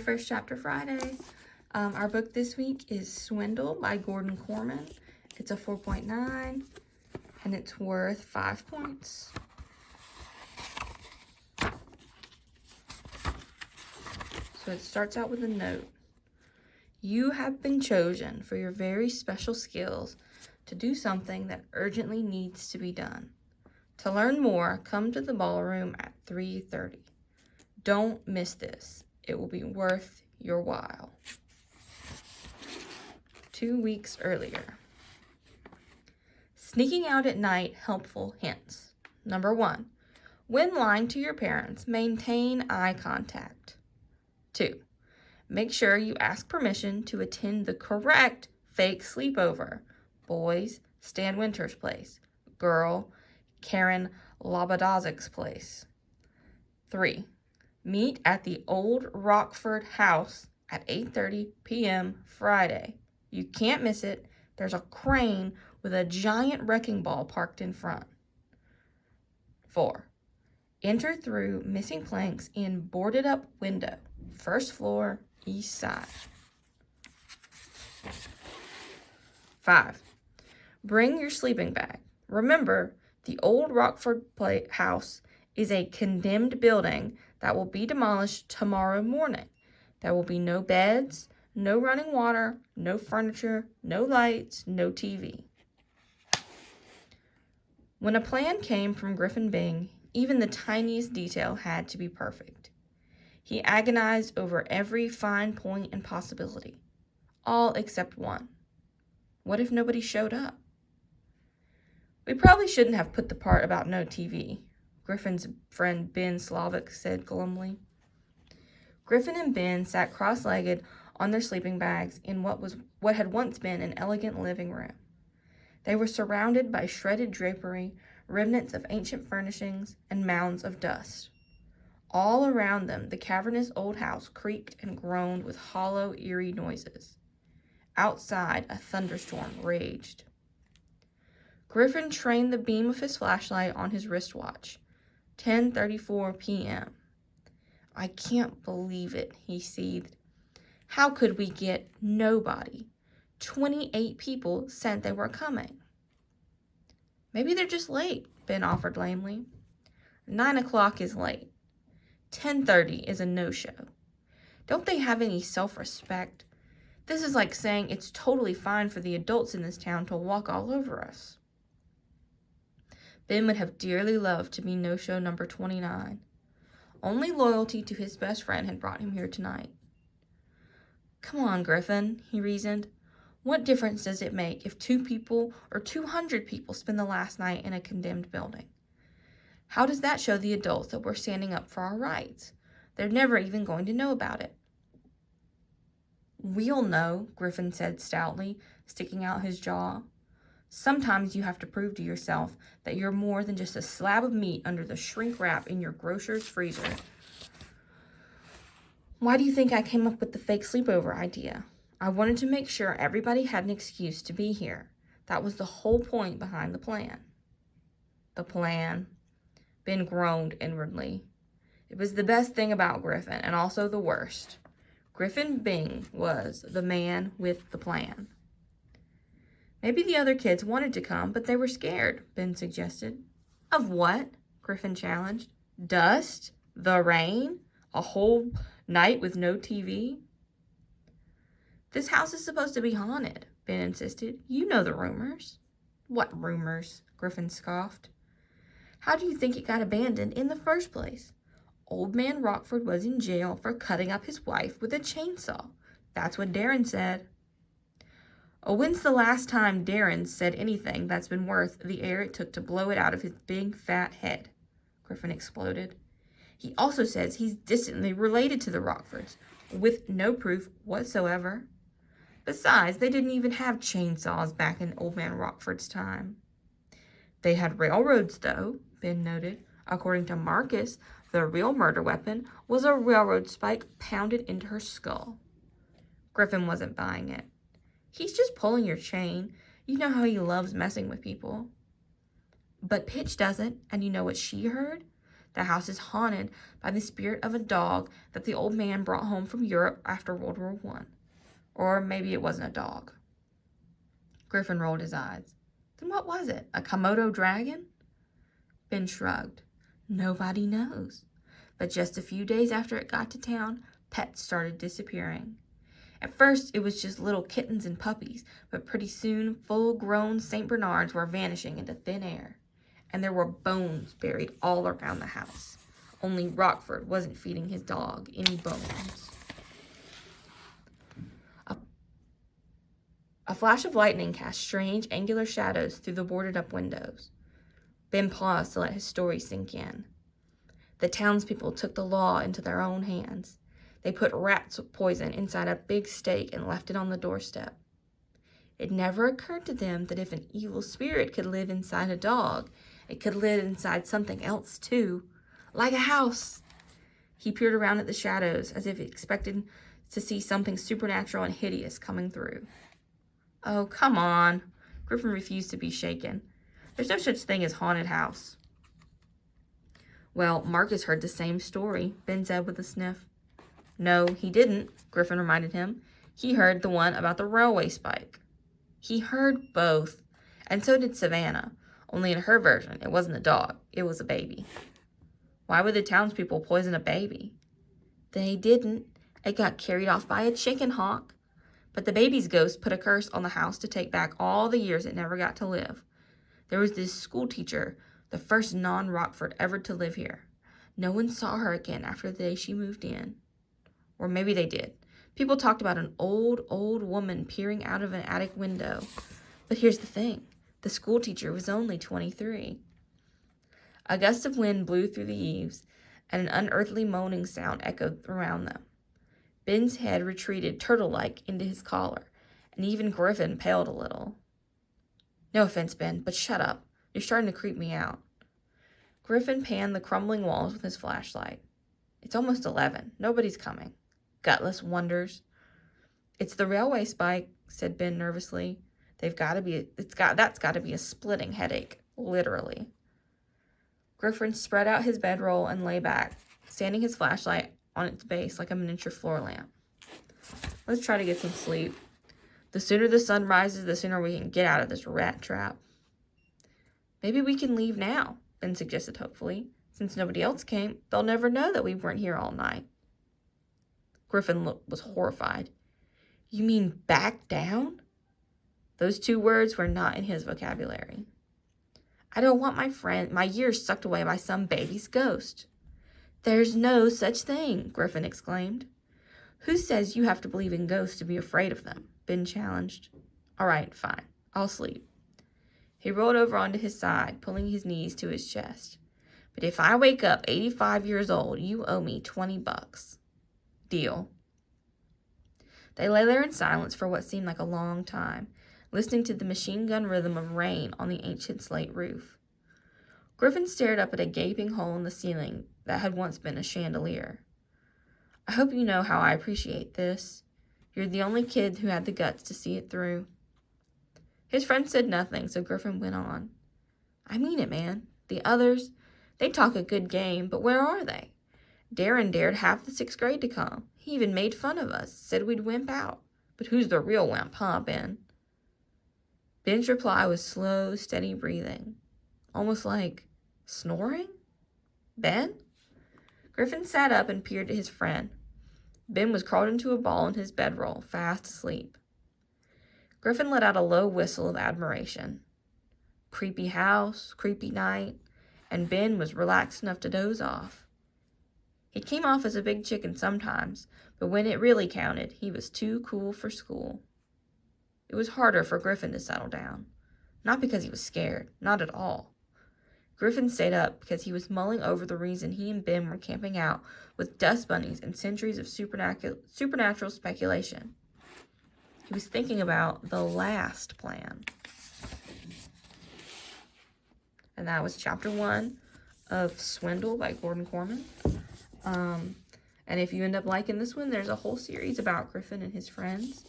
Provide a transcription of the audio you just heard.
First Chapter Friday. Our book this week is Swindle by Gordon Korman. It's a 4.9 and it's worth 5 points. So it starts out with a note. You have been chosen for your very special skills to do something that urgently needs to be done. To learn more, come to the ballroom at 3:30. Don't miss this. It will be worth your while. 2 weeks earlier. Sneaking out at night, helpful hints. Number 1, when lying to your parents, maintain eye contact. 2, make sure you ask permission to attend the correct fake sleepover. Boys, Stan Winter's place. Girl, Karen Labadazik's place. 3, meet at the Old Rockford house at 8:30 p.m. Friday. You can't miss it. There's a crane with a giant wrecking ball parked in front. 4, enter through missing planks in boarded up window, first floor, east side. 5, bring your sleeping bag. Remember, the Old Rockford house is a condemned building that will be demolished tomorrow morning. There will be no beds, no running water, no furniture, no lights, no TV. When a plan came from Griffin Bing, even the tiniest detail had to be perfect. He agonized over every fine point and possibility, all except one. What if nobody showed up? We probably shouldn't have put the part about no TV, Griffin's friend Ben Slavic said glumly. Griffin and Ben sat cross-legged on their sleeping bags in what had once been an elegant living room. They were surrounded by shredded drapery, remnants of ancient furnishings, and mounds of dust. All around them, the cavernous old house creaked and groaned with hollow, eerie noises. Outside, a thunderstorm raged. Griffin trained the beam of his flashlight on his wristwatch. 10:34 p.m. I can't believe it, he seethed. How could we get nobody? 28 people said they were coming. Maybe they're just late, Ben offered lamely. 9 o'clock is late. 10:30 is a no-show. Don't they have any self-respect? This is like saying it's totally fine for the adults in this town to walk all over us. Ben would have dearly loved to be no-show number 29. Only loyalty to his best friend had brought him here tonight. Come on, Griffin, he reasoned. What difference does it make if 2 people or 200 people spend the last night in a condemned building? How does that show the adults that we're standing up for our rights? They're never even going to know about it. We'll know, Griffin said stoutly, sticking out his jaw. Sometimes you have to prove to yourself that you're more than just a slab of meat under the shrink wrap in your grocer's freezer. Why do you think I came up with the fake sleepover idea? I wanted to make sure everybody had an excuse to be here. That was the whole point behind the plan. The plan. Ben groaned inwardly. It was the best thing about Griffin, and also the worst. Griffin Bing was the man with the plan. Maybe the other kids wanted to come, but they were scared, Ben suggested. Of what? Griffin challenged. Dust? The rain? A whole night with no TV? This house is supposed to be haunted, Ben insisted. You know the rumors. What rumors? Griffin scoffed. How do you think it got abandoned in the first place? Old man Rockford was in jail for cutting up his wife with a chainsaw. That's what Darren said. Oh, when's the last time Darren said anything that's been worth the air it took to blow it out of his big, fat head? Griffin exploded. He also says he's distantly related to the Rockfords, with no proof whatsoever. Besides, they didn't even have chainsaws back in Old Man Rockford's time. They had railroads, though, Ben noted. According to Marcus, the real murder weapon was a railroad spike pounded into her skull. Griffin wasn't buying it. He's just pulling your chain. You know how he loves messing with people. But Pitch doesn't, and you know what she heard? The house is haunted by the spirit of a dog that the old man brought home from Europe after World War I. Or maybe it wasn't a dog. Griffin rolled his eyes. Then what was it? A Komodo dragon? Ben shrugged. Nobody knows. But just a few days after it got to town, pets started disappearing. At first, it was just little kittens and puppies, but pretty soon, full-grown St. Bernards were vanishing into thin air. And there were bones buried all around the house. Only Rockford wasn't feeding his dog any bones. A flash of lightning cast strange, angular shadows through the boarded-up windows. Ben paused to let his story sink in. The townspeople took the law into their own hands. They put rat poison inside a big steak and left it on the doorstep. It never occurred to them that if an evil spirit could live inside a dog, it could live inside something else too, like a house. He peered around at the shadows as if he expected to see something supernatural and hideous coming through. Oh, come on. Griffin refused to be shaken. There's no such thing as haunted house. Well, Marcus heard the same story, Ben said with a sniff. No, he didn't, Griffin reminded him. He heard the one about the railway spike. He heard both, and so did Savannah. Only in her version, it wasn't a dog, it was a baby. Why would the townspeople poison a baby? They didn't. It got carried off by a chicken hawk. But the baby's ghost put a curse on the house to take back all the years it never got to live. There was this school teacher, the first non-Rockford ever to live here. No one saw her again after the day she moved in. Or maybe they did. People talked about an old woman peering out of an attic window. But here's the thing. The school teacher was only 23. A gust of wind blew through the eaves, and an unearthly moaning sound echoed around them. Ben's head retreated turtle-like into his collar, and even Griffin paled a little. No offense, Ben, but shut up. You're starting to creep me out. Griffin panned the crumbling walls with his flashlight. It's almost 11. Nobody's coming. Gutless wonders. It's the railway spike, said Ben nervously. That's got to be a splitting headache, literally. Griffin spread out his bedroll and lay back, standing his flashlight on its base like a miniature floor lamp. Let's try to get some sleep. The sooner the sun rises, the sooner we can get out of this rat trap. Maybe we can leave now, Ben suggested hopefully. Since nobody else came, they'll never know that we weren't here all night. Griffin was horrified. You mean back down? Those two words were not in his vocabulary. I don't want my years sucked away by some baby's ghost. There's no such thing, Griffin exclaimed. Who says you have to believe in ghosts to be afraid of them? Ben challenged. All right, fine. I'll sleep. He rolled over onto his side, pulling his knees to his chest. But if I wake up 85 years old, you owe me $20. Deal. They lay there in silence for what seemed like a long time, listening to the machine gun rhythm of rain on the ancient slate roof. Griffin stared up at a gaping hole in the ceiling that had once been a chandelier. I hope you know how I appreciate this. You're the only kid who had the guts to see it through. His friend said nothing, so Griffin went on. I mean it, man. The others, they talk a good game, but where are they? Darren dared half the 6th grade to come. He even made fun of us, said we'd wimp out. But who's the real wimp, huh, Ben? Ben's reply was slow, steady breathing. Almost like snoring? Ben? Griffin sat up and peered at his friend. Ben was crawled into a ball in his bedroll, fast asleep. Griffin let out a low whistle of admiration. Creepy house, creepy night, and Ben was relaxed enough to doze off. He came off as a big chicken sometimes, but when it really counted, he was too cool for school. It was harder for Griffin to settle down. Not because he was scared, not at all. Griffin stayed up because he was mulling over the reason he and Ben were camping out with dust bunnies and centuries of supernatural speculation. He was thinking about the last plan. And that was Chapter 1 of Swindle by Gordon Korman. And if you end up liking this one, there's a whole series about Griffin and his friends.